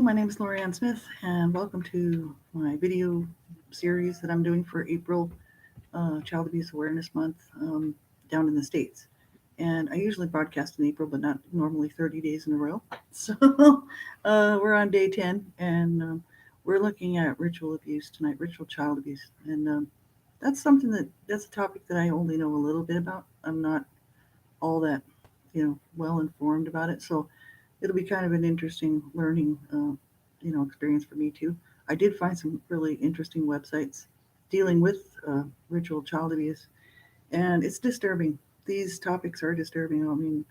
my name is Laurie Smith, and welcome to my video series that I'm doing for April Child Abuse Awareness Month down in the States. And I usually broadcast in April, but not normally 30 days in a row. So we're on day 10, and we're looking at ritual abuse tonight, ritual child abuse. And that's a topic that I only know a little bit about. I'm not all that, well informed about it. So it'll be kind of an interesting learning, experience for me too. I did find some really interesting websites dealing with ritual child abuse, and it's disturbing. These topics are disturbing. I mean,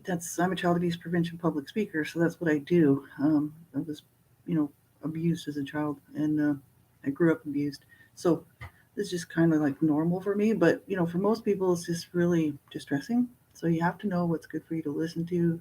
I'm a child abuse prevention public speaker, so that's what I do. I was, you know, abused as a child, and I grew up abused. So this is just kind of like normal for me, but for most people, it's just really distressing. So you have to know what's good for you to listen to.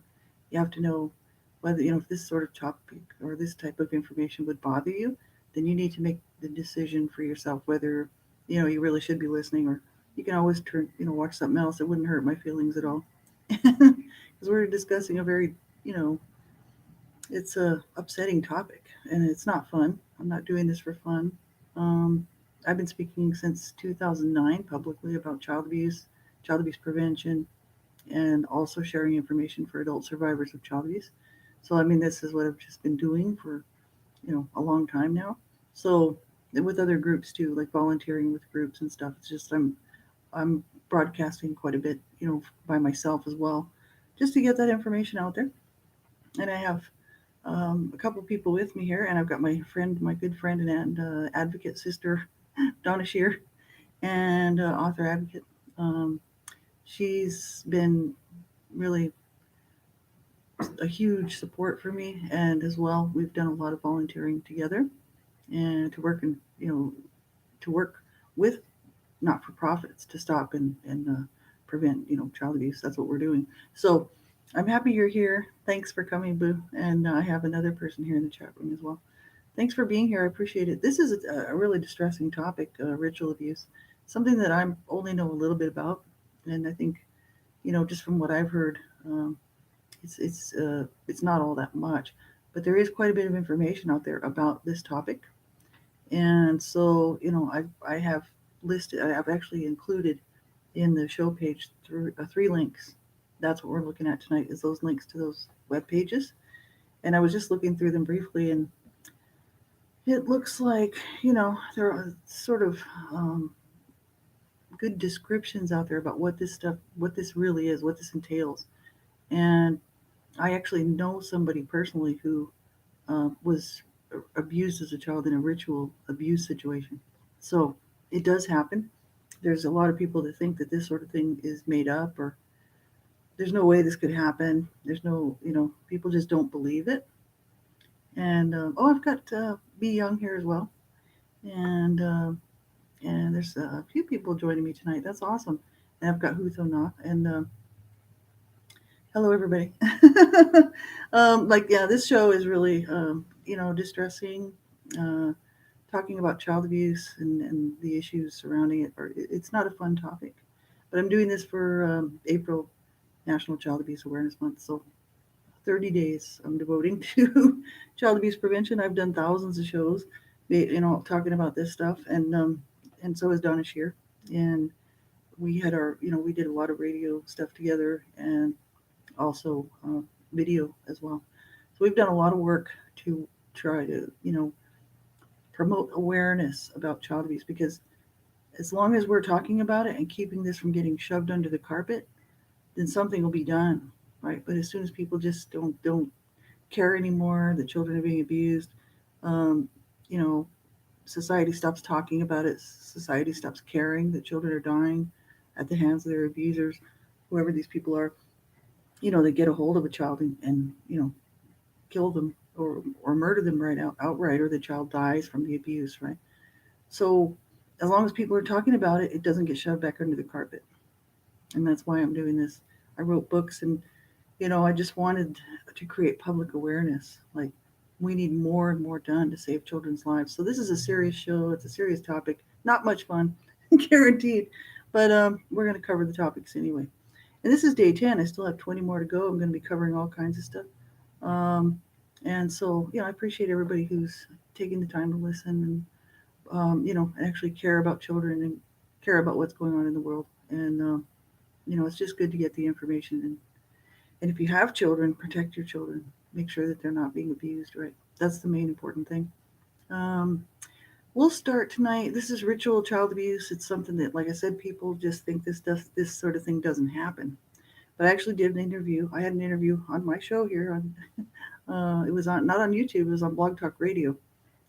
You have to know whether if this sort of topic or this type of information would bother you. Then you need to make the decision for yourself whether you really should be listening, or you can always turn watch something else. It wouldn't hurt my feelings at all. Because we're discussing a very you know it's a upsetting topic, and it's not fun. I'm not doing this for fun. Um, I've been speaking since 2009 publicly about child abuse prevention, and also sharing information for adult survivors of child abuse. So I mean, this is what I've just been doing for a long time now. So and with other groups too, like volunteering with groups and stuff. It's just I'm broadcasting quite a bit, by myself as well, just to get that information out there. And I have a couple of people with me here, and I've got my good friend and advocate sister, Donna Shear, and author advocate. Um, she's been really a huge support for me, and as well, we've done a lot of volunteering together, and to work with not for profits to stop and prevent child abuse. That's what we're doing. So I'm happy you're here. Thanks for coming, Boo. And I have another person here in the chat room as well. Thanks for being here. I appreciate it. This is a really distressing topic, ritual abuse, something that I only know a little bit about, and I think just from what I've heard, um, it's not all that much, but there is quite a bit of information out there about this topic. And so I have listed. I've actually included in the show page three links. That's what we're looking at tonight, is those links to those web pages. And I was just looking through them briefly, and it looks like there are sort of good descriptions out there about what this really is, what this entails. And I actually know somebody personally who was abused as a child in a ritual abuse situation. So it does happen. There's a lot of people that think that this sort of thing is made up, or there's no way this could happen. There's no, people just don't believe it. And oh, I've got B Young here as well, and there's a few people joining me tonight. That's awesome. And I've got Hutho Na, and hello everybody. Yeah, this show is really distressing. Uh, Talking about child abuse and the issues surrounding it, or it's not a fun topic. But I'm doing this for April National Child Abuse Awareness Month. So 30 days I'm devoting to child abuse prevention. I've done thousands of shows, talking about this stuff, and so is Donna Shear. And we did a lot of radio stuff together, and also video as well. So we've done a lot of work to try to, promote awareness about child abuse, because as long as we're talking about it and keeping this from getting shoved under the carpet, then something will be done, right? But as soon as people just don't care anymore, the children are being abused, um, you know, society stops talking about it. Society stops caring that children are dying at the hands of their abusers, whoever these people are. They get a hold of a child and kill them, or murder them outright, or the child dies from the abuse, right? So as long as people are talking about it, it doesn't get shoved back under the carpet. And that's why I'm doing this. I wrote books, and I just wanted to create public awareness. Like, we need more and more done to save children's lives. So this is a serious show. It's a serious topic. Not much fun, guaranteed. But we're going to cover the topics anyway. And this is day 10. I still have 20 more to go. I'm going to be covering all kinds of stuff. Um, And so, I appreciate everybody who's taking the time to listen and, actually care about children and care about what's going on in the world. And, it's just good to get the information. And if you have children, protect your children. Make sure that they're not being abused, right? That's the main important thing. Um, we'll start tonight. This is ritual child abuse. It's something that, like I said, people just think this sort of thing doesn't happen. But I actually did an interview. I had an interview on my show here. It was on not on YouTube. It was on Blog Talk Radio,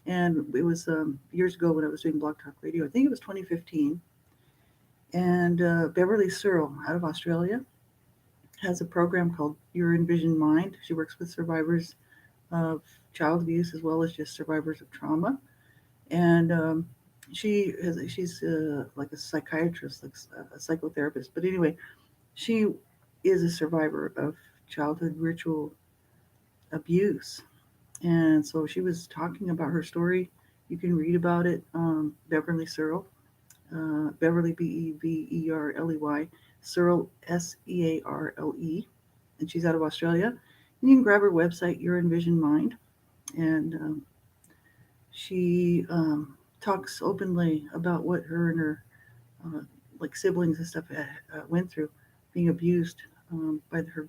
and it was years ago when I was doing Blog Talk Radio. I think it was 2015. And Beverly Searle out of Australia has a program called Your Envisioned Mind. She works with survivors of child abuse as well as just survivors of trauma. And she's like a psychiatrist, like a psychotherapist. But anyway, she is a survivor of childhood ritual abuse. And so she was talking about her story. You can read about it. Beverly Searle, Beverly Beverley, Searle Searle, and she's out of Australia. And you can grab her website, Your Envisioned Mind, and she talks openly about what her and her uh, like siblings and stuff went through, being abused by her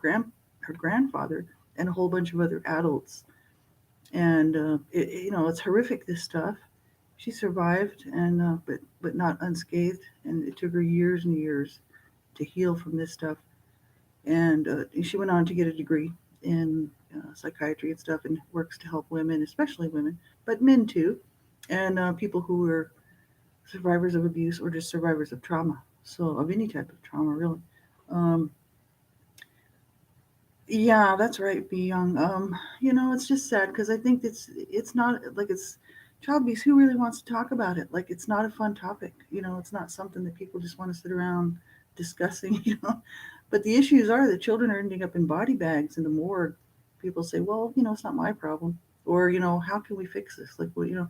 grandfather and a whole bunch of other adults. And it's horrific, this stuff. She survived, and but not unscathed, and it took her years and years to heal from this stuff. And she went on to get a degree in psychiatry and stuff, and works to help women, especially women, but men too, and people who were survivors of abuse or just survivors of trauma. So of any type of trauma, really. Um, yeah, that's right. Be young. It's just sad because I think it's not like it's child abuse. Who really wants to talk about it? Like it's not a fun topic. It's not something that people just want to sit around discussing. But the issues are that children are ending up in body bags in the morgue. People say, well, it's not my problem, or how can we fix this? Like, well.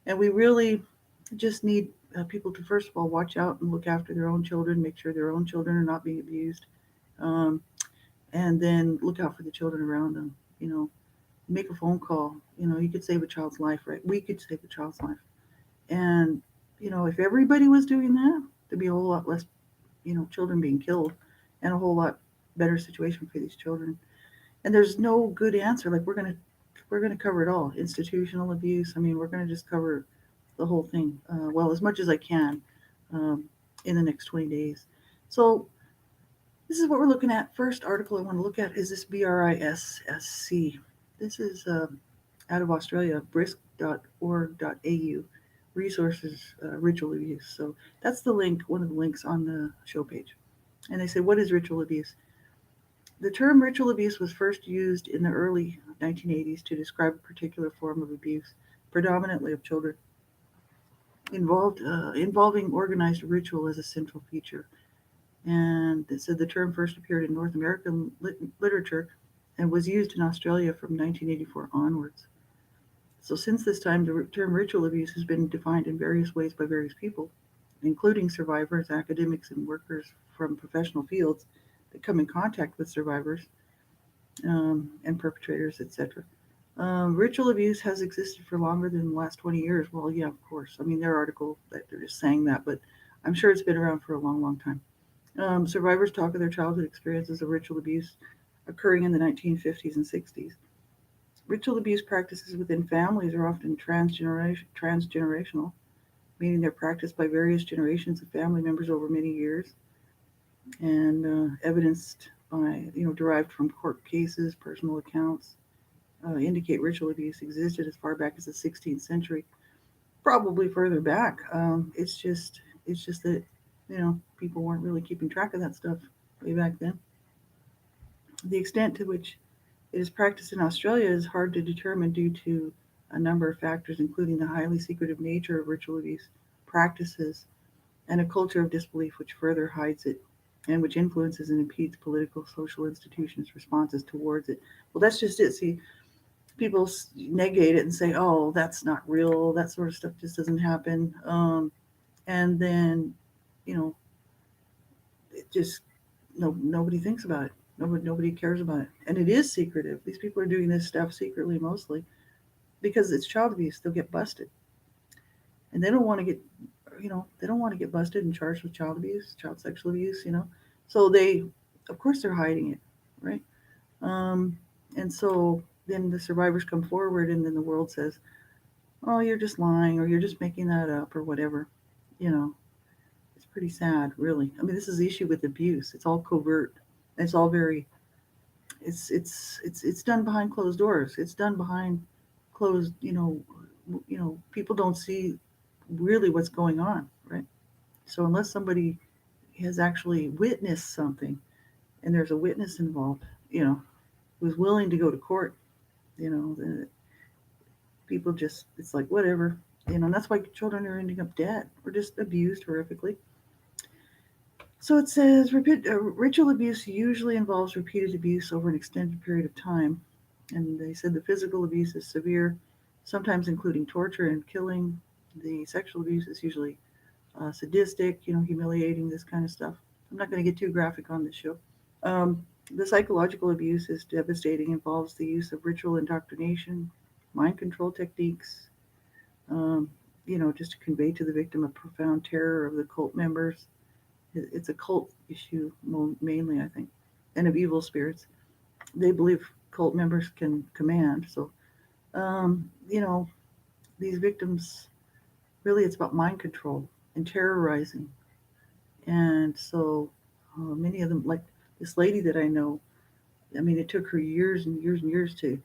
And we really just need people to first of all watch out and look after their own children, make sure their own children are not being abused. Um, and then look out for the children around them. You know, make a phone call. You could save a child's life, right? We could save a child's life. And if everybody was doing that, there'd be a whole lot less, children being killed, and a whole lot better situation for these children. And there's no good answer. Like we're gonna cover it all. Institutional abuse. I mean, we're gonna just cover the whole thing. Well, as much as I can um, in the next 20 days. So this is what we're looking at. First article I want to look at is this BRISSC. This is out of Australia, brisk.org.au, resources, ritual abuse. So that's the link, one of the links on the show page. And they say, what is ritual abuse? The term ritual abuse was first used in the early 1980s to describe a particular form of abuse, predominantly of children, involving organized ritual as a central feature. And it said the term first appeared in North American literature and was used in Australia from 1984 onwards. So since this time, the term ritual abuse has been defined in various ways by various people, including survivors, academics, and workers from professional fields that come in contact with survivors and perpetrators, etc. Ritual abuse has existed for longer than the last 20 years. Well, yeah, of course. I mean, their article that they're just saying that, but I'm sure it's been around for a long, long time. Survivors talk of their childhood experiences of ritual abuse occurring in the 1950s and 60s. Ritual abuse practices within families are often transgenerational, meaning they're practiced by various generations of family members over many years, and evidenced by, derived from court cases, personal accounts, indicate ritual abuse existed as far back as the 16th century, probably further back. It's just that people weren't really keeping track of that stuff way back then. The extent to which it is practiced in Australia is hard to determine due to a number of factors, including the highly secretive nature of ritual abuse practices and a culture of disbelief which further hides it and which influences and impedes political, social institutions' responses towards it. Well, that's just it. See, people negate it and say, "Oh, that's not real. That sort of stuff just doesn't happen." And then, you know, it just nobody thinks about it. Nobody cares about it, and it is secretive. These people are doing this stuff secretly, mostly because it's child abuse. They'll get busted, and they don't want to get, they don't want to get busted and charged with child abuse, child sexual abuse. So they, of course, they're hiding it, right? Um, and so then the survivors come forward, and then the world says, "Oh, you're just lying, or you're just making that up, or whatever." You know, it's pretty sad, really. I mean, this is the issue with abuse. It's all covert. It's all very. It's done behind closed doors. It's done behind closed. People don't see really what's going on, right? So unless somebody has actually witnessed something, and there's a witness involved, who's willing to go to court, the people just, it's like whatever, and that's why children are ending up dead or just abused horrifically. So it says ritual abuse usually involves repeated abuse over an extended period of time. And they said the physical abuse is severe, sometimes including torture and killing. The sexual abuse is usually sadistic, humiliating, this kind of stuff. I'm not going to get too graphic on this show. Um, the psychological abuse is devastating, involves the use of ritual indoctrination, mind control techniques, um, just to convey to the victim a profound terror of the cult members. It's a cult issue mainly, I think, and of evil spirits. They believe cult members can command. So, um, you know, these victims, really, it's about mind control and terrorizing. And so many of them, like this lady that I know, I mean, it took her years and years and years to,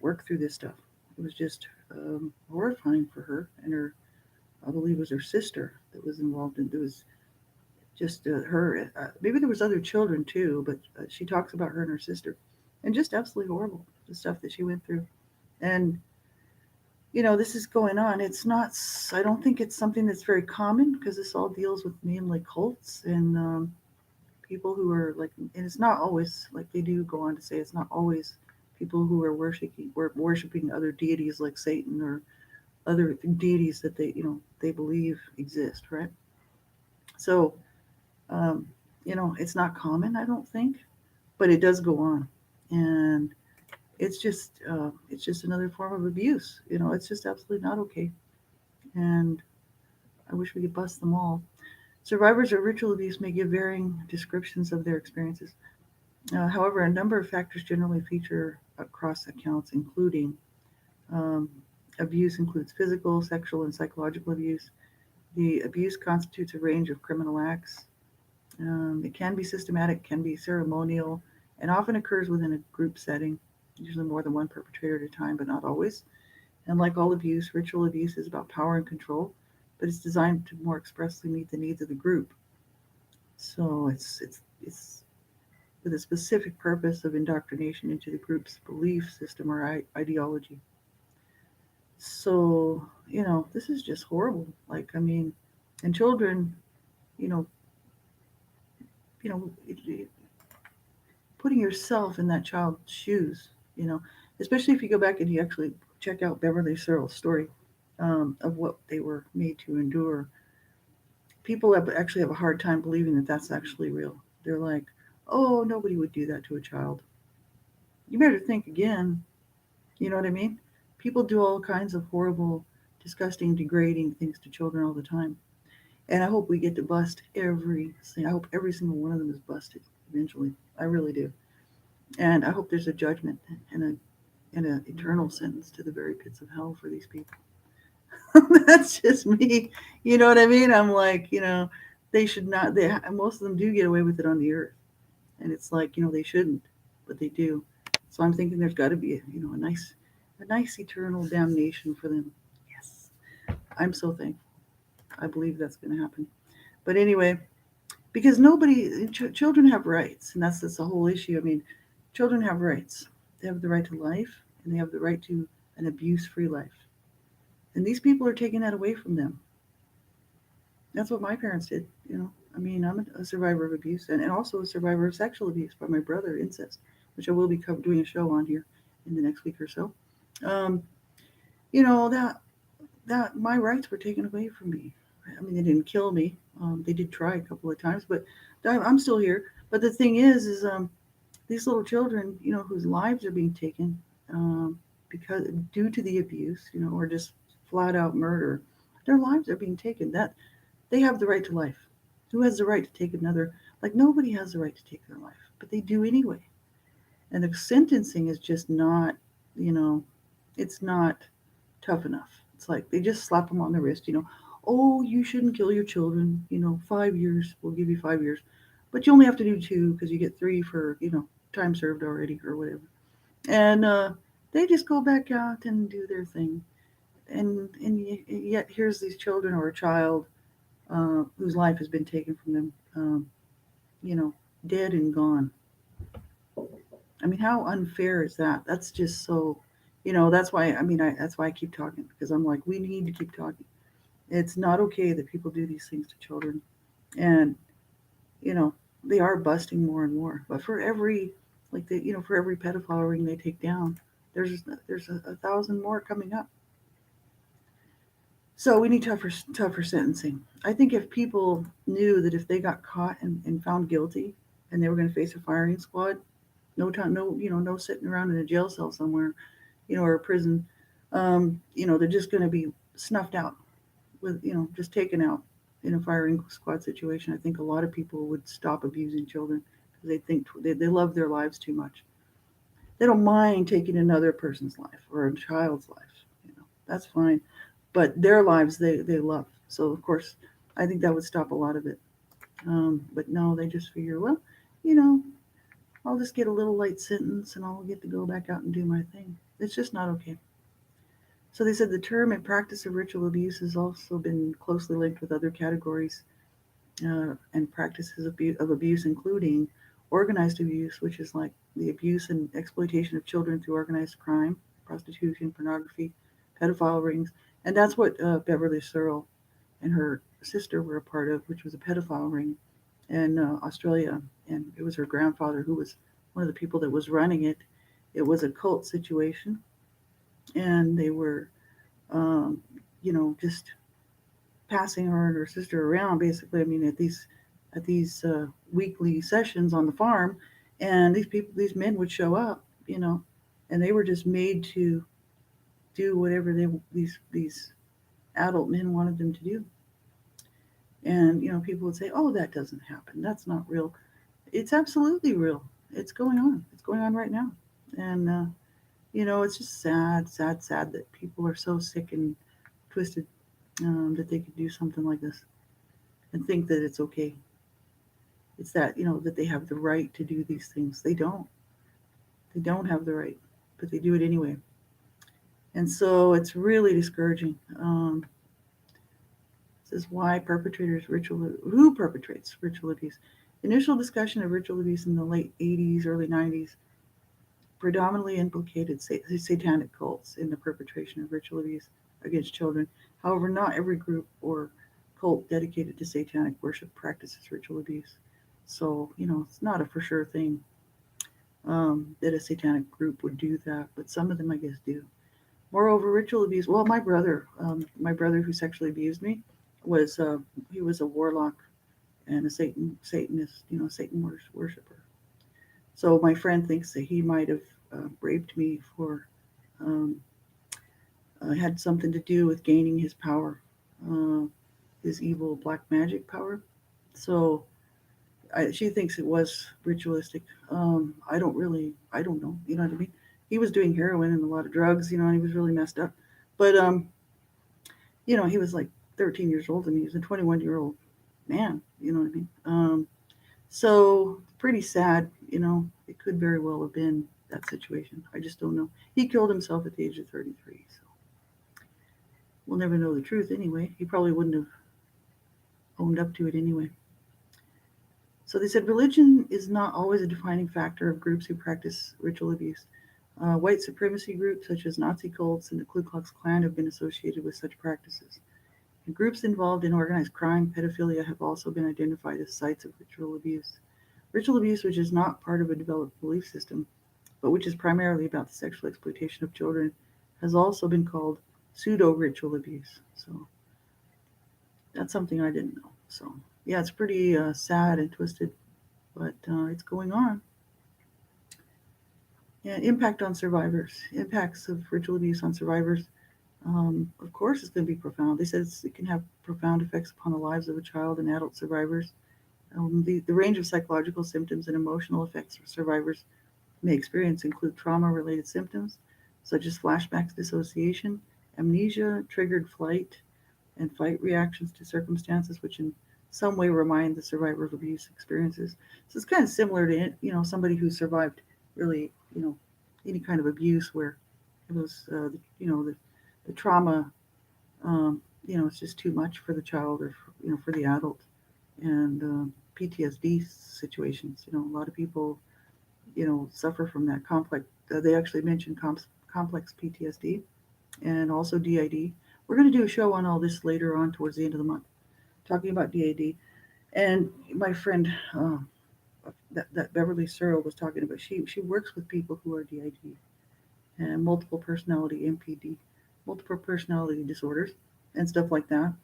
work through this stuff. It was just horrifying for her and her, I believe it was her sister that was involved in. It was just her. Maybe there was other children too, but she talks about her and her sister, and just absolutely horrible the stuff that she went through. And this is going on. It's not. I don't think it's something that's very common because this all deals with mainly cults and people who are like. And it's not always like they do go on to say it's not always people who are worshiping other deities like Satan or other deities that they believe exist, right? So um, it's not common, I don't think, but it does go on, and it's just another form of abuse. It's just absolutely not okay, and I wish we could bust them all. Survivors of ritual abuse may give varying descriptions of their experiences. However, a number of factors generally feature across accounts, including um, abuse includes physical, sexual, and psychological abuse. The abuse constitutes a range of criminal acts. It can be systematic, can be ceremonial, and often occurs within a group setting, usually more than one perpetrator at a time, but not always. And like all abuse, ritual abuse is about power and control, but it's designed to more expressly meet the needs of the group. So it's with a specific purpose of indoctrination into the group's belief system or ideology. So this is just horrible. Like, I mean, and children, you know, you know, putting yourself in that child's shoes, you know, especially if you go back and you actually check out Beverly Searle's story of what they were made to endure. People actually have a hard time believing that that's actually real. They're like, oh, nobody would do that to a child. You better think again. You know what I mean? People do all kinds of horrible, disgusting, degrading things to children all the time. And I hope we get to bust I hope every single one of them is busted eventually. I really do. And I hope there's a judgment and an eternal sentence to the very pits of hell for these people. That's just me. You know what I mean? I'm like, they should not. Most of them do get away with it on the earth, and it's like, they shouldn't, but they do. So I'm thinking there's got to be a nice eternal damnation for them. Yes, I'm so thankful. I believe that's going to happen. But anyway, because children have rights, and that's the whole issue. I mean, children have rights. They have the right to life, and they have the right to an abuse-free life. And these people are taking that away from them. That's what my parents did. I mean, I'm a survivor of abuse and also a survivor of sexual abuse by my brother, incest, which I will be doing a show on here in the next week or so. Um, that my rights were taken away from me. I mean, they didn't kill me. They did try a couple of times, but I'm still here. But the thing is these little children, whose lives are being taken um, because due to the abuse, or just flat out murder, their lives are being taken. That they have the right to life. Who has the right to take another? Like nobody has the right to take their life, but they do anyway. And the sentencing is just not, you know, it's not tough enough. It's like they just slap them on the wrist, oh, you shouldn't kill your children, 5 years, we'll give you 5 years. But you only have to do two because you get three for, time served already or whatever. And they just go back out and do their thing. And yet here's these children or a child whose life has been taken from them, you know, dead and gone. I mean, how unfair is that? That's just so, that's why, that's why I keep talking because I'm like, we need to keep talking. It's not okay that people do these things to children. And, you know, they are busting more and more. But for every, for every pedophile ring they take down, there's a thousand more coming up. So we need tougher sentencing. I think if people knew that if they got caught and found guilty and they were going to face a firing squad, no time, no sitting around in a jail cell somewhere, or a prison, they're just going to be snuffed out with, just taken out in a firing squad situation. I think a lot of people would stop abusing children because they think they love their lives too much. They don't mind taking another person's life or a child's life. That's fine, but their lives they love. So of course, I think that would stop a lot of it. But no, they just figure, well, you know, I'll just get a little light sentence and I'll get to go back out and do my thing. It's just not okay. So they said the term and practice of ritual abuse has also been closely linked with other categories and practices of abuse, including organized abuse, which is like the abuse and exploitation of children through organized crime, prostitution, pornography, pedophile rings. And that's what Beverly Searle and her sister were a part of, which was a pedophile ring in Australia. And it was her grandfather who was one of the people that was running it. It was a cult situation, and they were, um, just passing her and her sister around. Basically, I mean, at these weekly sessions on the farm, and these men would show up, and they were just made to do whatever these adult men wanted them to do. And people would say, "Oh, that doesn't happen. That's not real." It's absolutely real. It's going on. It's going on right now. And it's just sad, sad, sad that people are so sick and twisted that they could do something like this and think that it's okay. It's that that they have the right to do these things. They don't. They don't have the right, but they do it anyway. And so it's really discouraging. This is why who perpetrates ritual abuse. Initial discussion of ritual abuse in the late 80s, early 90s predominantly implicated satanic cults in the perpetration of ritual abuse against children. However, not every group or cult dedicated to satanic worship practices ritual abuse. So, it's not a for sure thing that a satanic group would do that, but some of them, I guess, do. Moreover, ritual abuse. Well, my brother who sexually abused me, was he was a warlock and a Satanist, Satan worshiper. So my friend thinks that he might have raped me for um, had something to do with gaining his power, uh, his evil black magic power. So she thinks it was ritualistic. I don't know. You know what I mean? He was doing heroin and a lot of drugs, and he was really messed up. But he was like 13 years old and he was a 21-year-old man. You know what I mean? So pretty sad. It could very well have been that situation. I just don't know. He killed himself at the age of 33. So we'll never know the truth anyway. He probably wouldn't have owned up to it anyway. So they said religion is not always a defining factor of groups who practice ritual abuse. White supremacy groups such as Nazi cults and the Ku Klux Klan have been associated with such practices. And groups involved in organized crime, pedophilia have also been identified as sites of ritual abuse. Ritual abuse, which is not part of a developed belief system, but which is primarily about the sexual exploitation of children, has also been called pseudo ritual abuse. So that's something I didn't know. So yeah, it's pretty sad and twisted, but it's going on. Yeah, impact on survivors, impacts of ritual abuse on survivors. Of course, it's going to be profound. They said it can have profound effects upon the lives of a child and adult survivors. The range of psychological symptoms and emotional effects survivors may experience include trauma-related symptoms such as flashbacks, dissociation, amnesia, triggered flight, and fight reactions to circumstances which in some way remind the survivor of abuse experiences. So it's kind of similar to somebody who survived really any kind of abuse where it was the trauma it's just too much for the child or for the adult and PTSD situations. A lot of people suffer from that complex. They actually mentioned complex PTSD and also DID. We're going to do a show on all this later on towards the end of the month, talking about DID. And my friend, that Beverly Searle was talking about, she works with people who are DID and multiple personality MPD, multiple personality disorders, and stuff like that.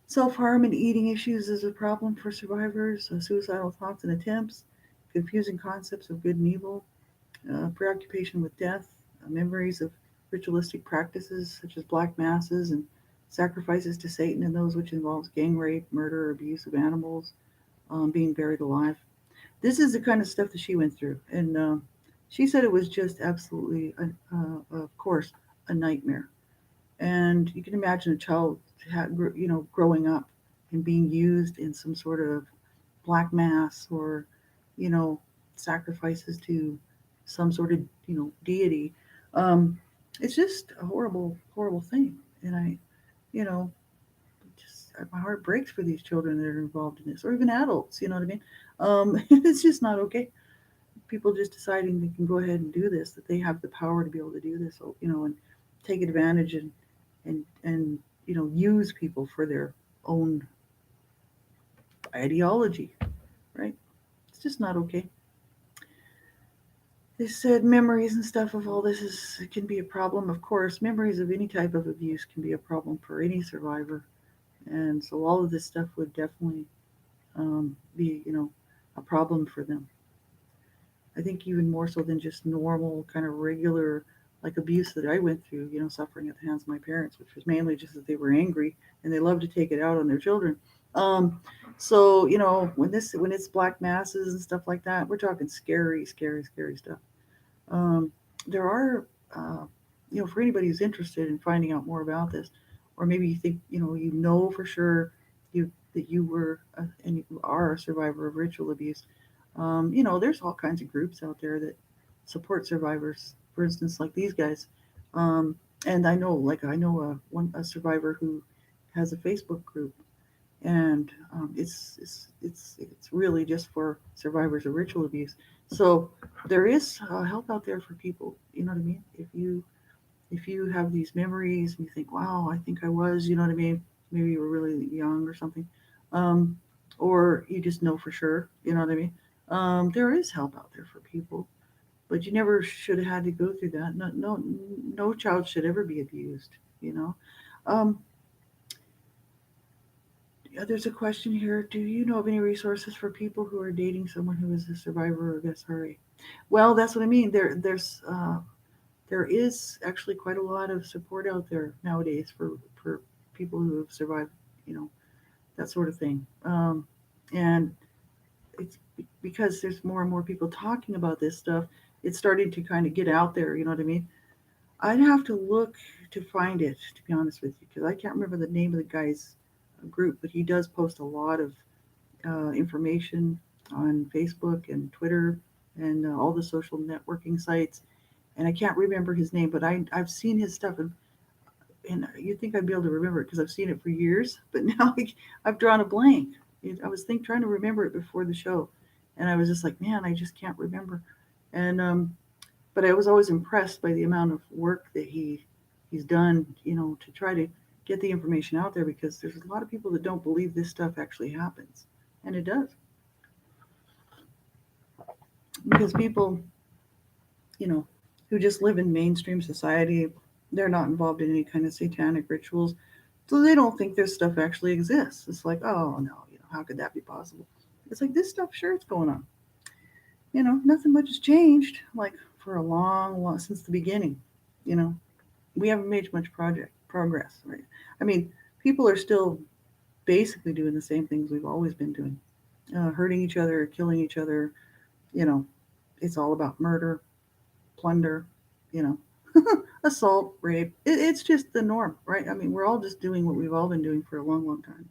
Self harm and eating issues is a problem for survivors. Suicidal thoughts and attempts, confusing concepts of good and evil, preoccupation with death, memories of ritualistic practices such as black masses and sacrifices to Satan, and those which involves gang rape, murder, abuse of animals, being buried alive. This is the kind of stuff that she went through, and she said it was just absolutely, of course, a nightmare. And you can imagine a child, growing up and being used in some sort of black mass or, you know, sacrifices to some sort of, deity. Um, it's just a horrible, horrible thing. And you know, my heart breaks for these children that are involved in this, or even adults. You know what I mean? It's just not okay. People just deciding they can go ahead and do this, that they have the power to be able to do this, and take advantage and use people for their own ideology, right? It's just not okay. They said memories and stuff of all this can be a problem. Of course, memories of any type of abuse can be a problem for any survivor, and so all of this stuff would definitely be a problem for them. I think even more so than just normal kind of regular like abuse that I went through, suffering at the hands of my parents, which was mainly just that they were angry and they loved to take it out on their children. Um, so when it's black masses and stuff like that, we're talking scary, scary, scary stuff. Um, there are, for anybody who's interested in finding out more about this, or maybe you think, for sure that you were and you are a survivor of ritual abuse. There's all kinds of groups out there that support survivors. For instance, like these guys. Um, and I know a survivor who has a Facebook group, and it's really just for survivors of ritual abuse. So there is help out there for people. You know what I mean? If you have these memories and you think, wow, I think I was, you know what I mean? Maybe you were really young or something, um, or you just know for sure. You know what I mean? There is help out there for people, but you never should have had to go through that. No, no, no child should ever be abused. You know. Um, Yeah, there's a question here. Do you know of any resources for people who are dating someone who is a survivor of SRA? Well, that's what I mean. There is actually quite a lot of support out there nowadays for people who have survived, you know, that sort of thing. And it's because there's more and more people talking about this stuff. It's starting to kind of get out there. You know what I mean? I'd have to look to find it, to be honest with you, because I can't remember the name of the guy's group, but he does post a lot of information on Facebook and Twitter and all the social networking sites. And I can't remember his name, but I've seen his stuff, and you think I'd be able to remember it because I've seen it for years, but now I've drawn a blank. I was trying to remember it before the show, and I was just like, man, I just can't remember. And but I was always impressed by the amount of work that he's done, to try to get the information out there because there's a lot of people that don't believe this stuff actually happens, and it does because people, you know, who just live in mainstream society, they're not involved in any kind of satanic rituals. So they don't think this stuff actually exists. It's like, oh no, how could that be possible? It's like this stuff, sure, it's going on. Nothing much has changed, like for a long, long since the beginning. You know, we haven't made much project progress, right? I mean, people are still basically doing the same things we've always been doing, hurting each other, killing each other. You know, it's all about murder, plunder, you know, assault, rape. It's just the norm, right? I mean, we're all just doing what we've all been doing for a long, long time.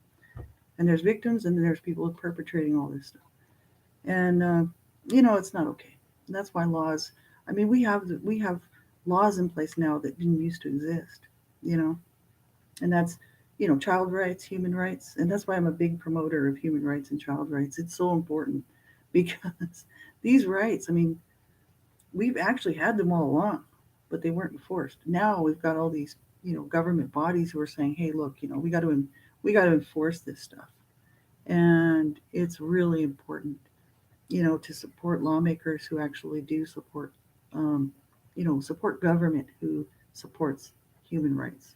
And there's victims, and there's people perpetrating all this stuff. And it's not okay. And that's why laws. I mean, we have laws in place now that didn't used to exist. You know, and that's child rights, human rights, and that's why I'm a big promoter of human rights and child rights. It's so important because these rights. I mean, we've actually had them all along, but they weren't enforced. Now we've got all these government bodies who are saying, hey, look, we got to enforce this stuff, and it's really important to support lawmakers who actually do support, um, support government who supports human rights,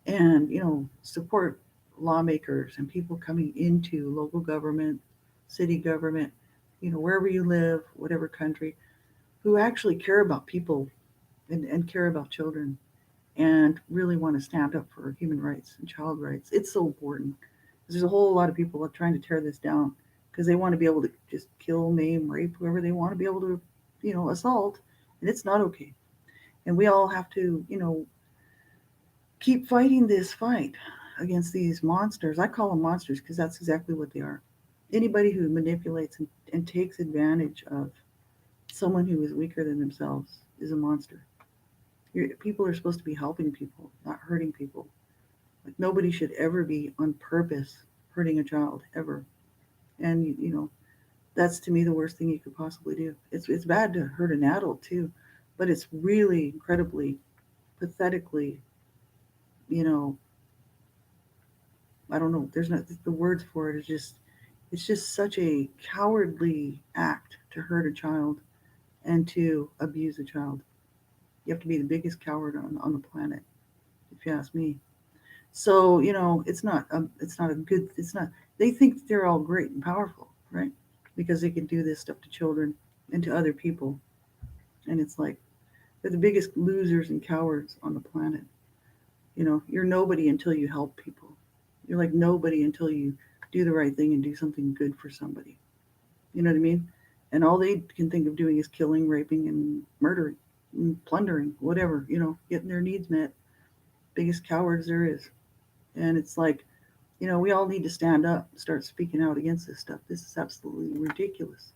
and support lawmakers and people coming into local government, city government, wherever you live, whatever country, who actually care about people and care about children and really want to stand up for human rights and child rights. It's so important. There's a whole lot of people that are trying to tear this down because they want to be able to just kill, maim, rape whoever they want to be able to, assault, and it's not okay. And we all have to, keep fighting this fight against these monsters. I call them monsters because that's exactly what they are. Anybody who manipulates and takes advantage of someone who is weaker than themselves is a monster. People are supposed to be helping people, not hurting people. Like nobody should ever be on purpose hurting a child ever. And that's to me the worst thing you could possibly do. It's bad to hurt an adult too, but it's really incredibly pathetically, you know, I don't know. There's not the words for it. It's just such a cowardly act to hurt a child and to abuse a child. You have to be the biggest coward on the planet, if you ask me. So it's not a good. It's not. They think they're all great and powerful, right? Because they can do this stuff to children and to other people, and it's like they're the biggest losers and cowards on the planet. You're nobody until you help people. You're like nobody until you do the right thing and do something good for somebody. You know what I mean? And all they can think of doing is killing, raping, and murdering, and plundering, whatever. Getting their needs met. Biggest cowards there is. And it's like, we all need to stand up, start speaking out against this stuff. This is absolutely ridiculous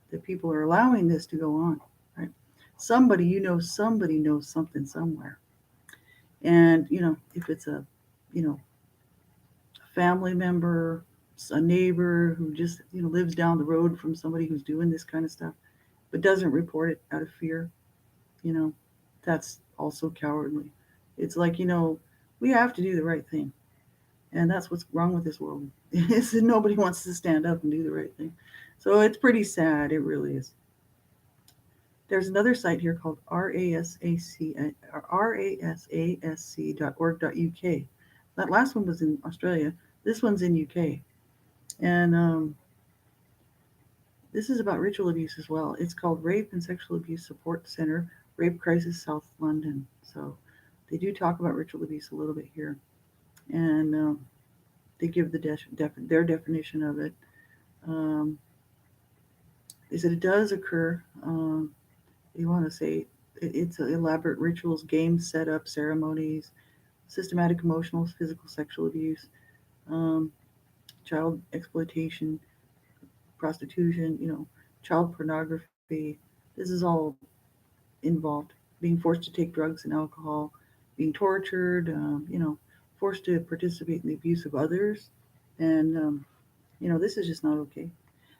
that people are allowing this to go on, right? Somebody knows something somewhere. And, if it's a family member, a neighbor who just, lives down the road from somebody who's doing this kind of stuff, but doesn't report it out of fear, you know, that's also cowardly. It's like, we have to do the right thing. And that's what's wrong with this world. Is that nobody wants to stand up and do the right thing. So it's pretty sad. It really is. There's another site here called rasasc.org.uk. That last one was in Australia. This one's in UK. And this is about ritual abuse as well. It's called Rape and Sexual Abuse Support Center, Rape Crisis South London. So they do talk about ritual abuse a little bit here. And they give their definition of it. Um, they said it does occur. You want to say it's elaborate rituals, games, setup, ceremonies, systematic emotional, physical, sexual abuse, um, child exploitation, prostitution, child pornography. This is all involved. Being forced to take drugs and alcohol, being tortured, forced to participate in the abuse of others. And, this is just not okay.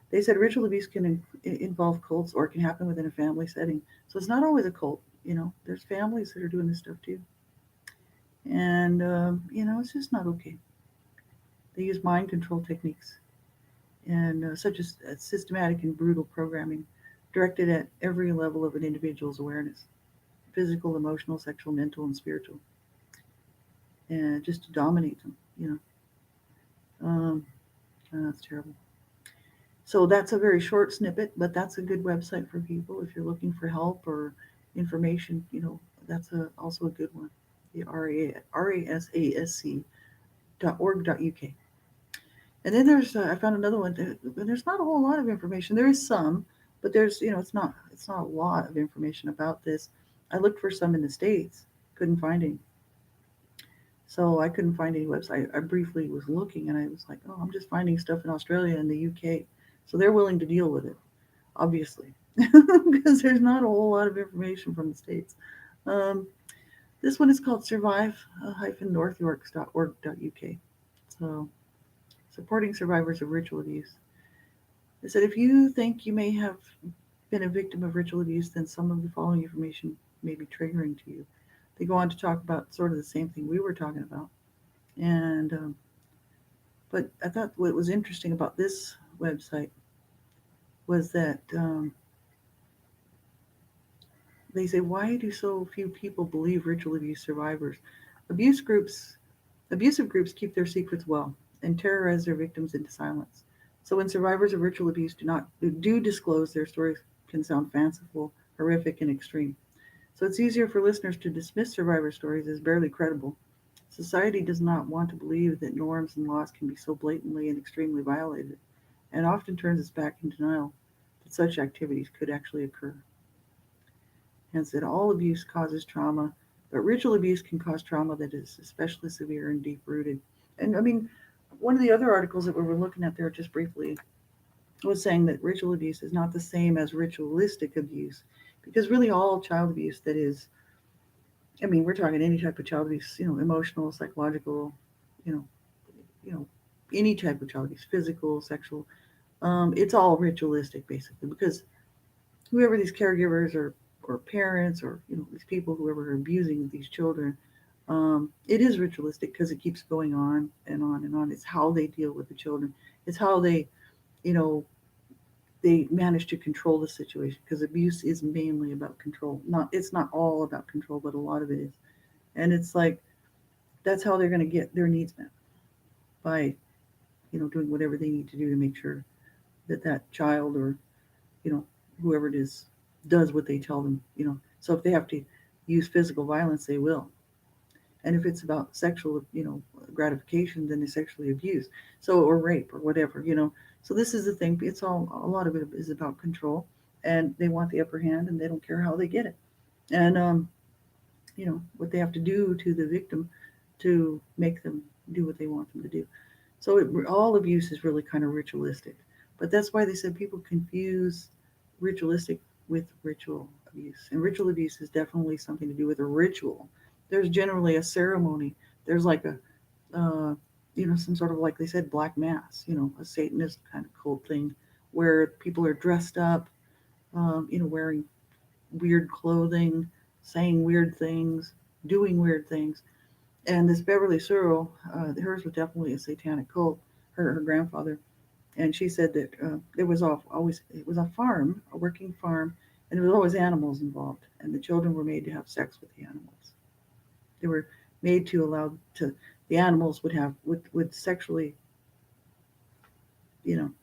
They said ritual abuse can involve cults or it can happen within a family setting. So it's not always a cult. There's families that are doing this stuff too. And, it's just not okay. They use mind control techniques and such as systematic and brutal programming directed at every level of an individual's awareness: physical, emotional, sexual, mental, and spiritual. and just to dominate them, you know. That's terrible. So that's a very short snippet, but that's a good website for people if you're looking for help or information. That's also a good one. The rasasc.org.uk. And then I found another one. There's not a whole lot of information. There is some, but it's not a lot of information about this. I looked for some in the States, couldn't find any. So I couldn't find any website. I briefly was looking and I was like, oh, I'm just finding stuff in Australia and the UK. So they're willing to deal with it, obviously, because there's not a whole lot of information from the States. Um, this one is called survive-northyorks.org.uk. So, supporting survivors of ritual abuse. They said if you think you may have been a victim of ritual abuse, then some of the following information may be triggering to you. They go on to talk about sort of the same thing we were talking about. And but I thought what was interesting about this website was that they say, why do so few people believe ritual abuse survivors? Abuse groups, abusive groups keep their secrets well and terrorize their victims into silence. So when survivors of ritual abuse do disclose, their stories can sound fanciful, horrific, and extreme. So it's easier for listeners to dismiss survivor stories as barely credible. Society does not want to believe that norms and laws can be so blatantly and extremely violated, and often turns its back in denial that such activities could actually occur. Hence, that all abuse causes trauma, but ritual abuse can cause trauma that is especially severe and deep rooted. And I mean, one of the other articles that we were looking at there just briefly was saying that ritual abuse is not the same as ritualistic abuse, because really all child abuse that is, I mean, we're talking any type of child abuse, emotional, psychological, you know, you know, any type of child abuse, physical, sexual, it's all ritualistic basically, because whoever these caregivers or parents or these people whoever are abusing these children, it is ritualistic because it keeps going on and on and on. It's how they deal with the children. It's how you know they manage to control the situation, because abuse is mainly about control. It's not all about control, but a lot of it is. And it's like that's how they're going to get their needs met, by doing whatever they need to do to make sure that that child or you know whoever it is does what they tell them. So if they have to use physical violence, they will. And if it's about sexual gratification, then it's sexually abused, so, or rape or whatever. So this is the thing. It's all, a lot of it is about control, and they want the upper hand, and they don't care how they get it. And what they have to do to the victim to make them do what they want them to do. So all abuse is really kind of ritualistic. But that's why they said people confuse ritualistic with ritual abuse. And ritual abuse is definitely something to do with a ritual. There's generally a ceremony. There's like some sort of, like they said, black mass, a Satanist kind of cult thing where people are dressed up, wearing weird clothing, saying weird things, doing weird things. And this Beverly Searle, hers was definitely a satanic cult. Her grandfather, and she said that it was always, it was a farm, a working farm, and there was always animals involved, and the children were made to have sex with the animals. They were made to allow to the animals would sexually, you know,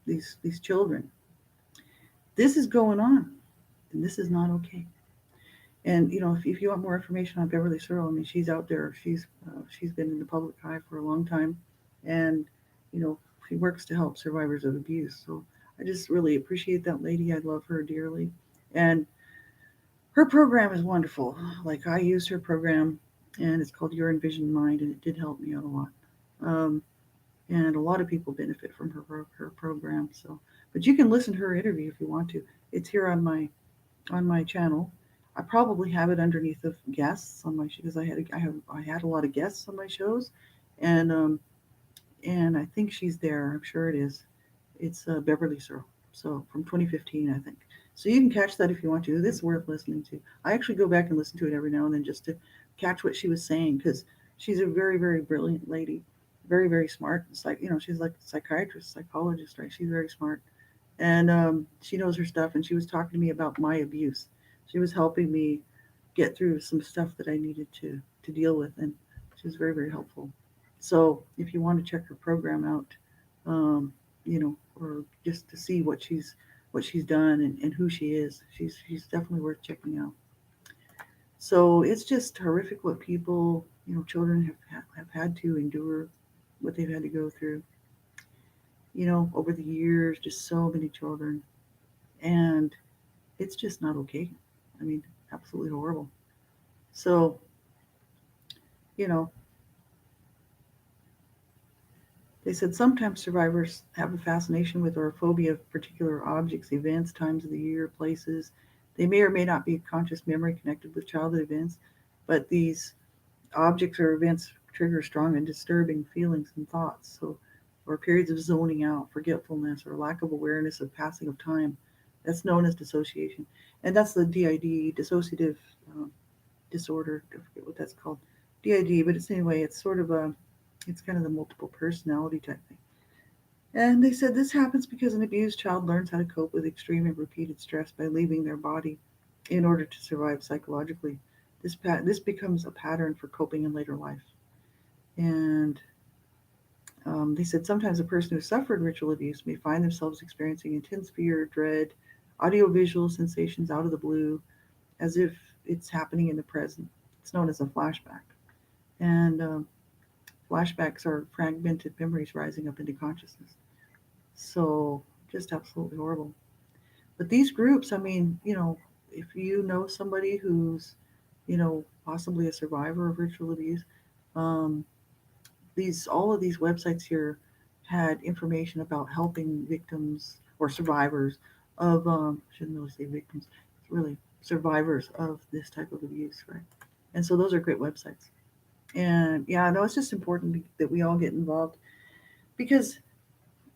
these children. This is going on, and this is not okay. And if you want more information on Beverly Searle, I mean, she's out there. She's been in the public eye for a long time, and you know she works to help survivors of abuse. So I just really appreciate that lady. I love her dearly, and her program is wonderful. Like, I used her program, and it's called Your Envisioned Mind, and it did help me out a lot. And a lot of people benefit from her program. So, but you can listen to her interview if you want to. It's here on my channel. I probably have it underneath of guests on my show, because I had a lot of guests on my shows, and I think she's there. I'm sure it is. It's Beverly Searle. So from 2015, I think. So you can catch that if you want to. It's worth listening to. I actually go back and listen to it every now and then just to catch what she was saying, because she's a very, very brilliant lady, very, very smart. It's like, she's like a psychiatrist, psychologist, right? She's very smart, and she knows her stuff. And she was talking to me about my abuse. She was helping me get through some stuff that I needed to deal with, and She was very, very helpful. So if you want to check her program out, um, or just to see what she's done and who she is, she's definitely worth checking out. So it's just horrific what people, children have had to endure, what they've had to go through, over the years, just so many children. And it's just not okay. I mean, absolutely horrible. So, you know, they said sometimes survivors have a fascination with or a phobia of particular objects, events, times of the year, places. They may or may not be conscious memory connected with childhood events, but these objects or events trigger strong and disturbing feelings and thoughts. So, or periods of zoning out, forgetfulness, or lack of awareness of passing of time. That's known as dissociation, and that's the DID, dissociative um, disorder. I forget what that's called, DID. But it's anyway, it's sort of it's kind of the multiple personality type thing. And they said this happens because an abused child learns how to cope with extreme and repeated stress by leaving their body in order to survive psychologically. This becomes a pattern for coping in later life. And they said sometimes a person who suffered ritual abuse may find themselves experiencing intense fear, dread, audiovisual sensations out of the blue, as if it's happening in the present. It's known as a flashback. And flashbacks are fragmented memories rising up into consciousness. So just absolutely horrible. But these groups, I mean, if you know somebody who's, possibly a survivor of ritual abuse, um, these all of these websites here had information about helping victims or survivors of shouldn't really say victims, it's really survivors of this type of abuse, right? And so those are great websites. And yeah, I know it's just important that we all get involved because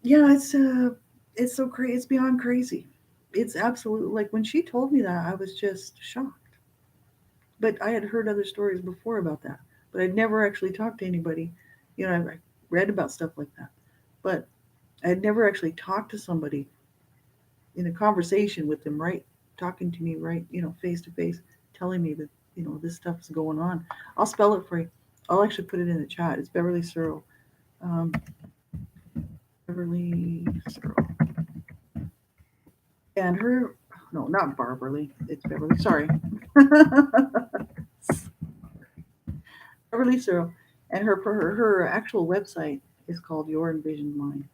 yeah, it's so crazy. It's beyond crazy. It's absolutely like when she told me that, I was just shocked. But I had heard other stories before about that, but I'd never actually talked to anybody. I read about stuff like that, but I had never actually talked to somebody in a conversation with them, right? Talking to me, right? Face to face, telling me that this stuff is going on. I'll spell it for you. I'll actually put it in the chat. It's Beverly Searle. Um, Beverly Searle. And her, no, not Barberly. It's Beverly. Sorry. Beverly Searle. And her actual website is called Your Envisioned Mind.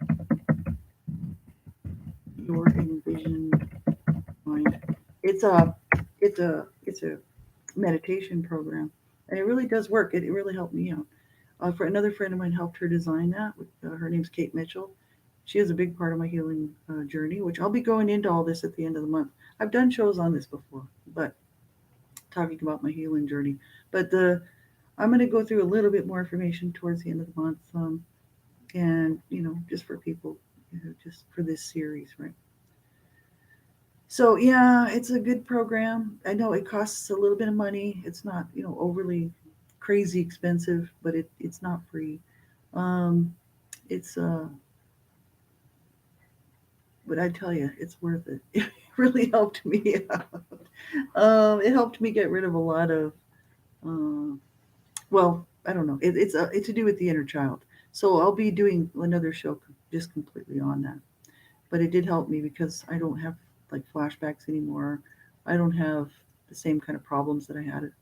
Your Envisioned Mind. It's a it's a meditation program, and it really does work. It really helped me out. For another friend of mine helped her design that. Her name's Kate Mitchell. She is a big part of my healing journey, which I'll be going into all this at the end of the month. I've done shows on this before, but talking about my healing journey. But I'm going to go through a little bit more information towards the end of the month, and just for people, just for this series, right? So yeah, it's a good program. I know it costs a little bit of money. It's not overly crazy expensive, but it's not free. Um, it's but I tell you, it's worth it. It really helped me out. It helped me get rid of a lot of uh, well, I don't know. It's to do with the inner child. So I'll be doing another show just completely on that. But it did help me because I don't have like flashbacks anymore. I don't have the same kind of problems that I had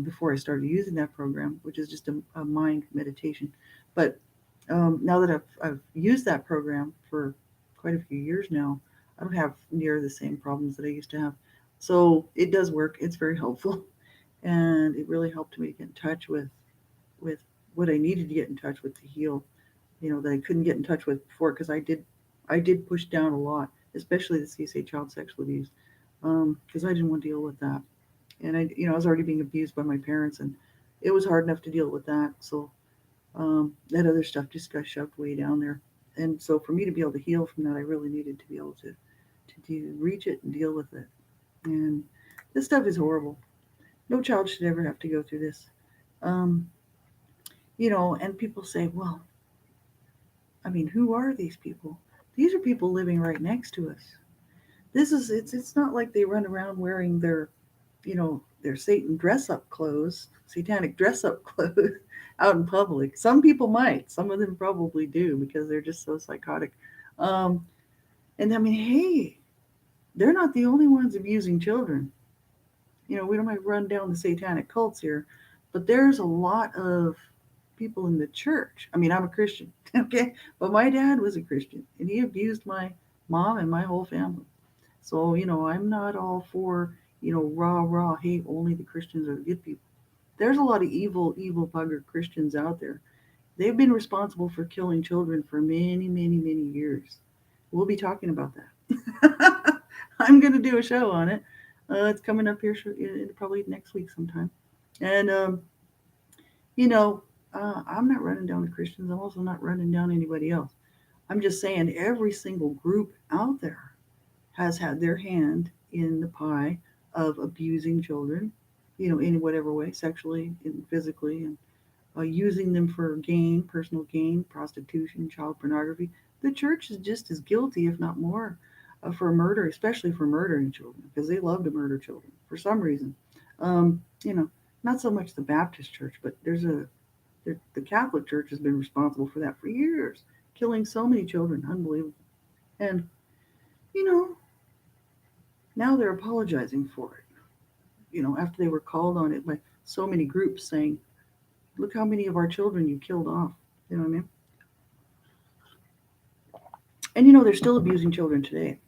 before I started using that program, which is just a mind meditation. But now that I've used that program for quite a few years now, I don't have near the same problems that I used to have. So it does work. It's very helpful, and it really helped me get in touch with what I needed to get in touch with to heal. That I couldn't get in touch with before because I did push down a lot, especially the CSA child sexual abuse, because I didn't want to deal with that, and I was already being abused by my parents, and it was hard enough to deal with that. So that other stuff just got shoved way down there, and so for me to be able to heal from that, I really needed to be able to reach it and deal with it. And this stuff is horrible. No child should ever have to go through this. Um, and people say, well, I mean, who are these people? These are people living right next to us. It's not like they run around wearing their their Satan dress up clothes, satanic dress up clothes out in public. Some people might, some of them probably do because they're just so psychotic. Um, and I mean, hey, they're not the only ones abusing children. We don't might run down the satanic cults here, but there's a lot of people in the church. I mean, I'm a Christian, okay, but my dad was a Christian, and he abused my mom and my whole family. So I'm not all for rah rah. Hey, only the Christians are the good people. There's a lot of evil bugger Christians out there. They've been responsible for killing children for many, many, many years. We'll be talking about that. I'm going to do a show on it. It's coming up here probably next week sometime. And, you know, I'm not running down the Christians. I'm also not running down anybody else. I'm just saying every single group out there has had their hand in the pie of abusing children, in whatever way, sexually and physically, and using them for gain, personal gain, prostitution, child pornography. The church is just as guilty, if not more, for murder, especially for murdering children, because they love to murder children for some reason. Um, you know, not so much the Baptist church, but the Catholic Church has been responsible for that for years, killing so many children, unbelievable. And you know, now they're apologizing for it. After they were called on it by so many groups saying, "Look how many of our children you killed off." You know what I mean? And they're still abusing children today.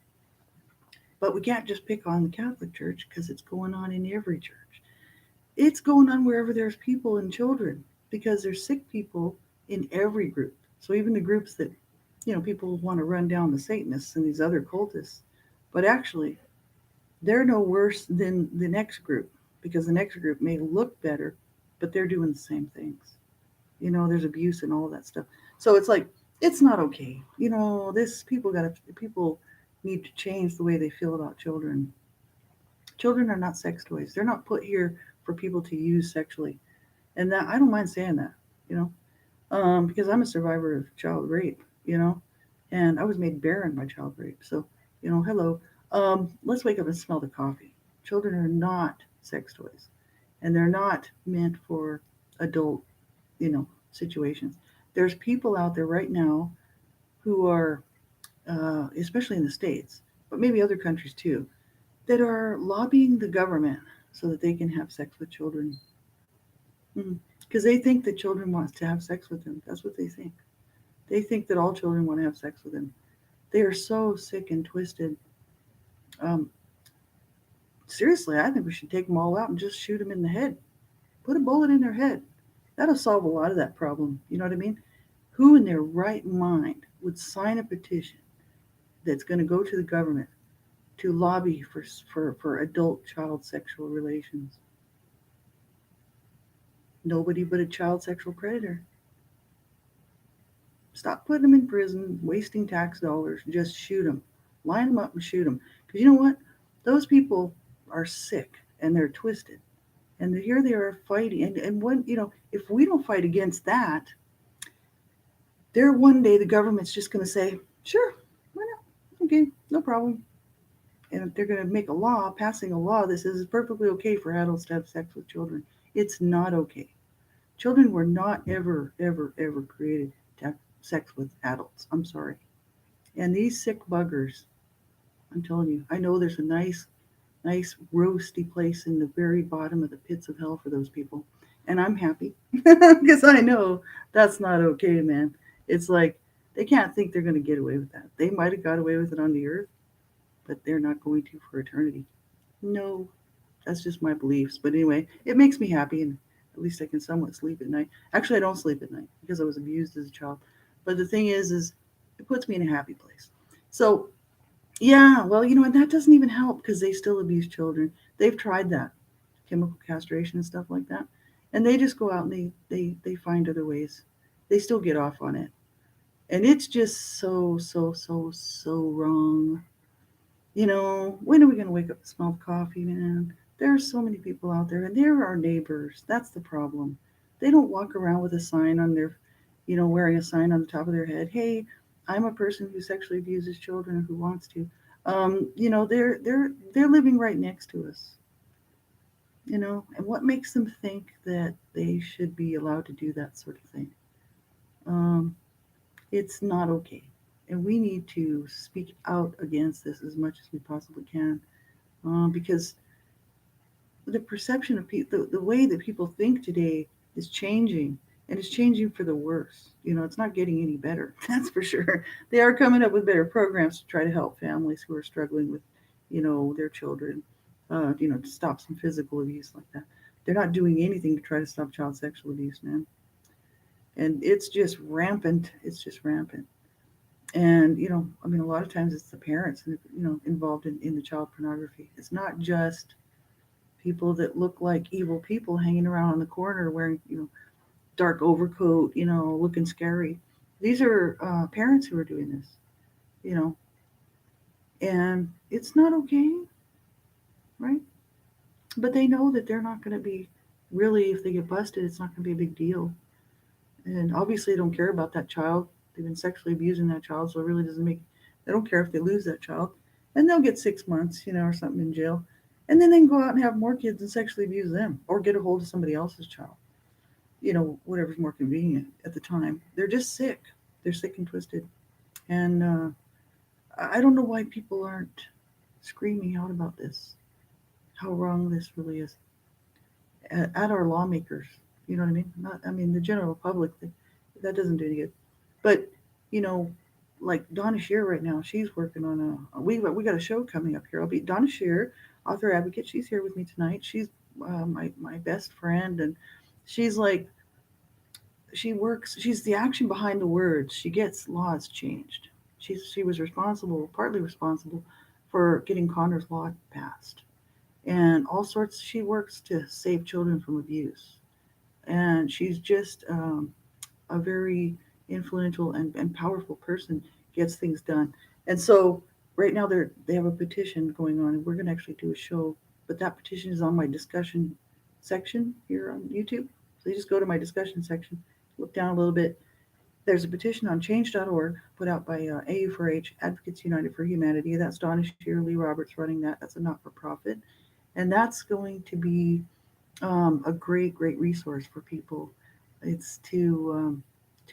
But we can't just pick on the Catholic Church because it's going on in every church. It's going on wherever there's people and children because there's sick people in every group. So even the groups that, people want to run down the Satanists and these other cultists, but actually they're no worse than the next group because the next group may look better, but they're doing the same things. There's abuse and all that stuff. So it's like it's not okay. This people need to change the way they feel about children. Children are not sex toys. They're not put here for people to use sexually. And that I don't mind saying that, you know, because I'm a survivor of child rape, and I was made barren by child rape. So, hello. Let's wake up and smell the coffee. Children are not sex toys, and they're not meant for adult, you know, situations. There's people out there right now who are, especially in the States, but maybe other countries too, that are lobbying the government so that they can have sex with children. Because they think that children wants to have sex with them. That's what they think. They think that all children want to have sex with them. They are so sick and twisted. Um, Seriously, I think we should take them all out and just shoot them in the head. Put a bullet in their head. That'll solve a lot of that problem. You know what I mean? Who in their right mind would sign a petition that's going to go to the government to lobby for adult child sexual relations? Nobody but a child sexual predator. Stop putting them in prison, wasting tax dollars. Just shoot them. Line them up and shoot them. Because you know what? Those people are sick and they're twisted. And here they are fighting. And when, if we don't fight against that, there one day the government's just going to say, sure, why not? Okay, no problem. And they're going to make a law, passing a law that says it's perfectly okay for adults to have sex with children. It's not okay. Children were not ever, ever, ever created to have sex with adults. I'm sorry. And these sick buggers, I'm telling you, I know there's a nice roasty place in the very bottom of the pits of hell for those people. And I'm happy because I know that's not okay, man. It's like they can't think they're going to get away with that. They might have got away with it on the earth, but they're not going to for eternity. No, that's just my beliefs. But anyway, it makes me happy, and at least I can somewhat sleep at night. Actually, I don't sleep at night because I was abused as a child. But the thing is it puts me in a happy place. So yeah, well, and that doesn't even help because they still abuse children. They've tried that, chemical castration and stuff like that, and they just go out and they find other ways. They still get off on it, and it's just so wrong. When are we gonna wake up and smell the coffee, man? There are so many people out there, and they're our neighbors. That's the problem. They don't walk around with a sign on their, wearing a sign on the top of their head. Hey, I'm a person who sexually abuses children who wants to. They're living right next to us. And what makes them think that they should be allowed to do that sort of thing? Um, it's not okay. And we need to speak out against this as much as we possibly can, because the perception of people, the way that people think today is changing, and it's changing for the worse. It's not getting any better. That's for sure. They are coming up with better programs to try to help families who are struggling with, their children, to stop some physical abuse like that. They're not doing anything to try to stop child sexual abuse, man. And it's just rampant. It's just rampant. And I mean, a lot of times it's the parents, involved in the child pornography. It's not just people that look like evil people hanging around on the corner wearing, dark overcoat, looking scary. These are parents who are doing this, you know, and it's not okay, right? But they know that they're not going to be really, if they get busted, it's not going to be a big deal. And obviously, they don't care about that child. They've been sexually abusing that child, so it really doesn't make. They don't care if they lose that child, and they'll get 6 months, or something in jail, and then they can go out and have more kids and sexually abuse them, or get a hold of somebody else's child. Whatever's more convenient at the time. They're just sick. They're sick and twisted, and I don't know why people aren't screaming out about this. How wrong this really is at our lawmakers. You know what I mean? Not, I mean, the general public. That doesn't do any good. But you know, like Donna Shear right now, she's working on a. We got a show coming up here. I'll be Donna Shear, author advocate. She's here with me tonight. She's my best friend, and she's like she works. She's the action behind the words. She gets laws changed. She was responsible, partly responsible, for getting Connor's law passed, and all sorts. She works to save children from abuse, and she's just a very influential and powerful person. Gets things done. And so right now they have a petition going on, and we're going to actually do a show. But that petition is on my discussion section here on YouTube. So you just go to my discussion section, look down a little bit. There's a petition on change.org put out by AU4H, Advocates United for Humanity. That's Donna Shear, Lee Roberts running that. That's a not for profit. And that's going to be a great, great resource for people. It's to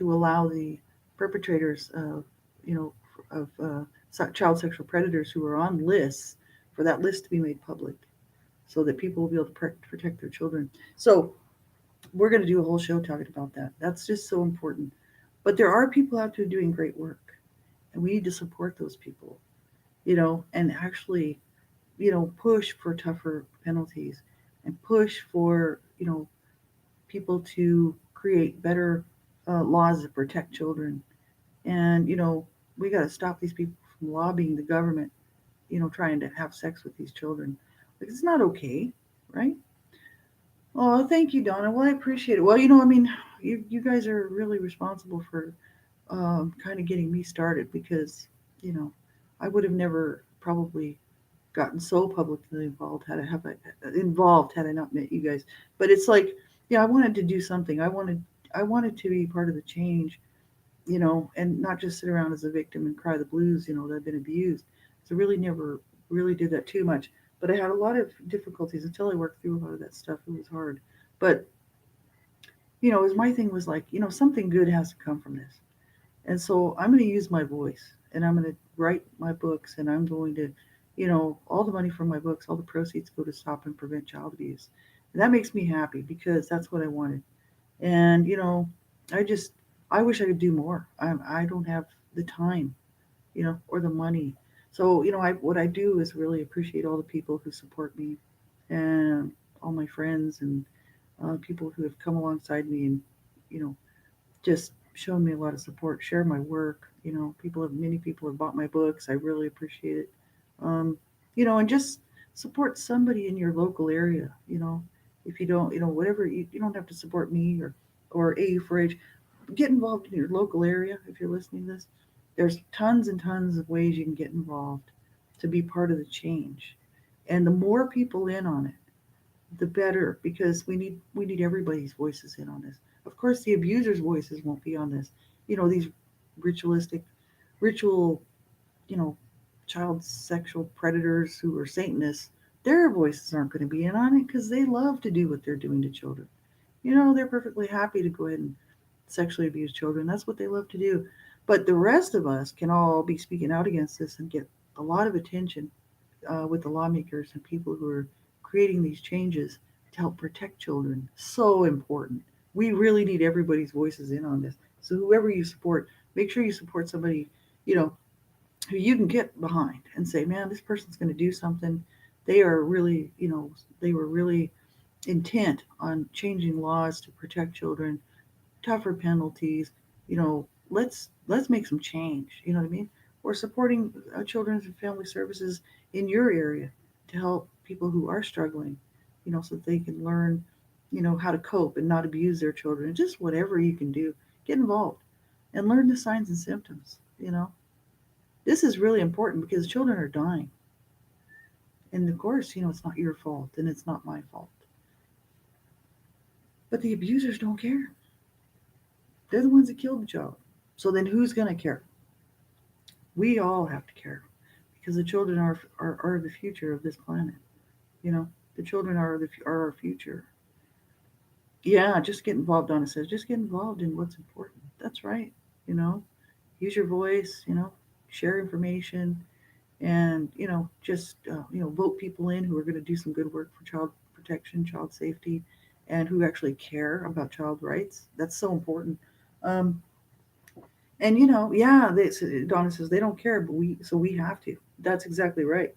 allow the perpetrators of, you know, child sexual predators who are on lists, for that list to be made public, so that people will be able to protect their children. So we're going to do a whole show talking about that. That's just so important. But there are people out there doing great work, and we need to support those people, and actually, push for tougher penalties, and push for, people to create better laws that protect children. And, we got to stop these people from lobbying the government, trying to have sex with these children. Like, it's not okay, right? Oh, thank you, Donna. Well, I appreciate it. Well, I mean, you guys are really responsible for kind of getting me started, because, you know, I would have never probably gotten so publicly involved had I not met you guys. But it's like, yeah, I wanted to do something. I wanted to be part of the change, and not just sit around as a victim and cry the blues, that I've been abused. So really never really did that too much. But I had a lot of difficulties until I worked through a lot of that stuff. It was hard. But, it was my thing was like, something good has to come from this. And so I'm going to use my voice, and I'm going to write my books, and I'm going to, all the money from my books, all the proceeds go to stop and prevent child abuse. And that makes me happy, because that's what I wanted. And, I just, I wish I could do more. I don't have the time, or the money. So, what I do is really appreciate all the people who support me, and all my friends, and people who have come alongside me, and, you know, just shown me a lot of support, share my work. Many people have bought my books. I really appreciate it. Um, and just support somebody in your local area. If you don't, whatever, you don't have to support me or AU4H. Get involved in your local area if you're listening to this. There's tons and tons of ways you can get involved to be part of the change. And the more people in on it, the better, because we need everybody's voices in on this. Of course, the abusers' voices won't be on this. These ritualistic, ritual, you know, child sexual predators who are Satanists, their voices aren't going to be in on it because they love to do what they're doing to children. They're perfectly happy to go ahead and sexually abuse children. That's what they love to do. But the rest of us can all be speaking out against this and get a lot of attention with the lawmakers and people who are creating these changes to help protect children. So important. We really need everybody's voices in on this. So whoever you support, make sure you support somebody, you know, who you can get behind and say, man, this person's going to do something. They are really, they were really intent on changing laws to protect children, tougher penalties. Let's make some change. You know what I mean? Or supporting children's and family services in your area to help people who are struggling. So that they can learn, how to cope and not abuse their children. Just whatever you can do, get involved and learn the signs and symptoms. This is really important because children are dying. And of course, it's not your fault and it's not my fault. But the abusers don't care. They're the ones that killed the child. So then who's going to care? We all have to care because the children are the future of this planet. You know, the children are our future. Yeah, just get involved, Donna says. Just get involved in what's important. That's right. You know, use your voice, share information, and, just, vote people in who are going to do some good work for child protection, child safety, and who actually care about child rights. That's so important. Um, and, yeah, Donna says they don't care, but we have to. That's exactly right.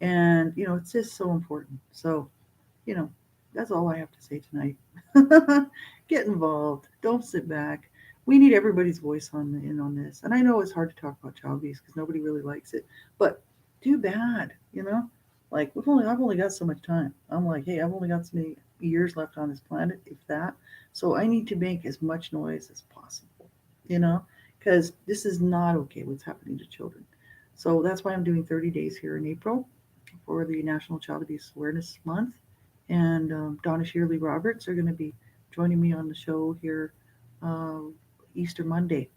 And, it's just so important. So, you know, that's all I have to say tonight. Get involved. Don't sit back. We need everybody's voice in on this. And I know it's hard to talk about child abuse because nobody really likes it. But too bad, Like I've only got so much time. I'm like, hey, I've only got so many years left on this planet, if that. So I need to make as much noise as possible, you know, because this is not okay what's happening to children. So that's why I'm doing 30 days here in April for the National Child Abuse Awareness Month. And Donna Shirley Roberts are going to be joining me on the show here uh, Easter Monday.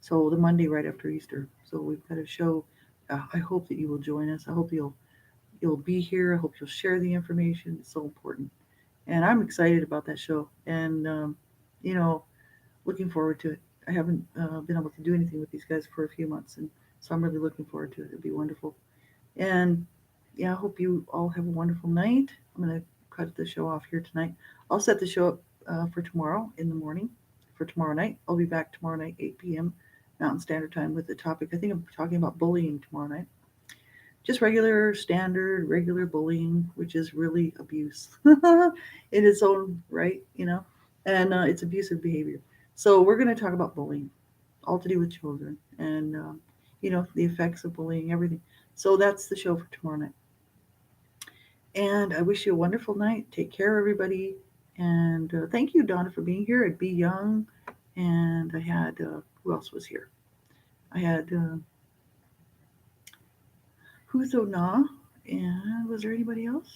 So the Monday right after Easter. So we've got a show. I hope that you will join us. I hope you'll be here. I hope you'll share the information. It's so important, and I'm excited about that show. And you know, looking forward to it. I haven't been able to do anything with these guys for a few months, and so I'm really looking forward to it. It'll be wonderful. And yeah, I hope you all have a wonderful night. I'm going to cut the show off here tonight. I'll set the show up for tomorrow in the morning, for tomorrow night. I'll be back tomorrow night, 8 p.m. Mountain Standard Time with the topic. I think I'm talking about bullying tomorrow night. Just regular, standard, regular bullying, which is really abuse in its own right, and it's abusive behavior. So we're going to talk about bullying, all to do with children, and the effects of bullying, everything. So that's the show for tomorrow night. And I wish you a wonderful night. Take care, everybody. And thank you, Donna, for being here. I'd Be Young, and I had who else was here? I had Hutho Na, and was there anybody else?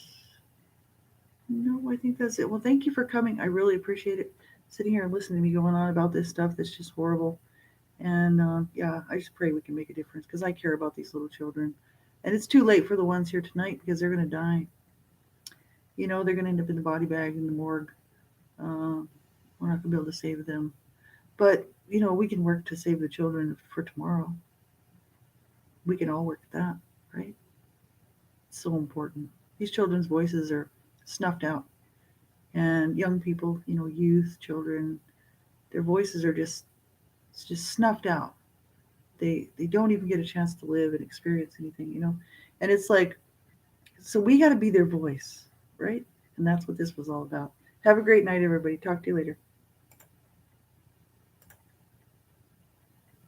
No, I think that's it. Well, thank you for coming. I really appreciate it. Sitting here and listening to me going on about this stuff that's just horrible. And yeah, I just pray we can make a difference because I care about these little children. And it's too late for the ones here tonight because they're going to die. They're going to end up in the body bag in the morgue. Uh, we're not going to be able to save them. But, we can work to save the children for tomorrow. We can all work at that, right? It's so important. These children's voices are snuffed out. And young people, youth, children, their voices are just snuffed out. They don't even get a chance to live and experience anything. And it's like, so we got to be their voice, right? And that's what this was all about. Have a great night, everybody. Talk to you later.